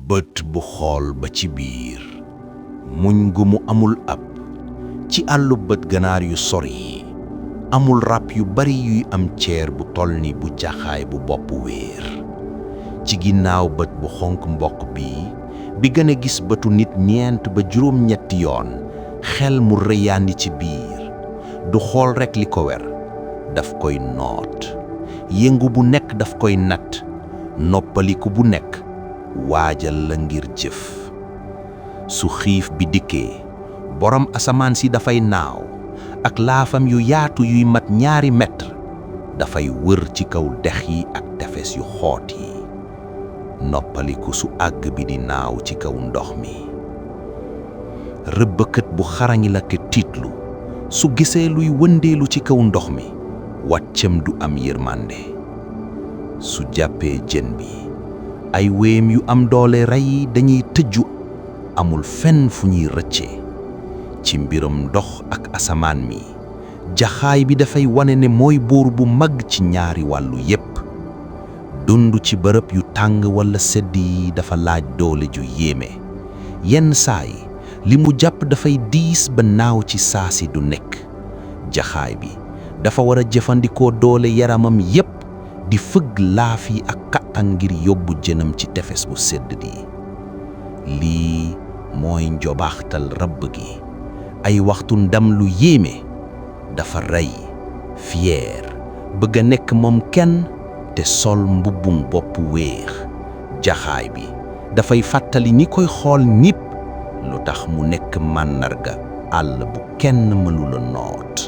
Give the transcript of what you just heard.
bët bu xool ba ci biir muñ gu mu amul ab ci àllu bët ganaar yu sori yi amul rab yu bari yuy am ceer bu toll ni bu jaxaay bu bopp wéer ci ginnaaw bët bu xonk mbokk bi gën a gis bëtu nit ñeent ba juróom-ñetti yoon xel mu rëyaandi ci biir du xool rekk li ko wer daf koy noot yëngu bu nekk daf koy natt noppaliku bu nekk waajal la ngir jëf su xiif bi dikkee borom asamaan si dafay naaw ak laafam yu yaatu yuy mat 2 mètre dafay wër ci kaw dex yi ak tefes yu xoot yi noppaliku su àgg bi di naaw ci kaw ndox mi rëbbëkët bu xarañi la ke tiitlu su gisee luy wëndeelu ci kaw ndox mi wàccam du am yërmande su jàppee jën bi ay wéem yu am doole rey dañuy tëju amul fenn fu ñuy rëccee ci mbiram ndox ak asamaan mi jaxaay bi dafay wane ne mooy buur bu mag ci ñaari wàllu yépp dund ci bërëb yu tàng walla sedd yi dafa laaj doole ju yéeme yenn saay li mu jàpp dafay diis ba naaw ci saasi du nekk jaxaay bi dafa war a jëfandikoo doole yaramam yépp di fëgg laaf yi ak kattan ngir yóbbu jënam ci tefes bu sedd di lii mooy njobaaxtal rabb gi ay waxtu ndam lu yéeme dafa rey fier bëgg a nekk moom kenn te sol mbubbum bopp weex jaxaay bi dafay fàttali ñi koy xool nit lu tax mu nekk màndarga àll bu kenn mënula noot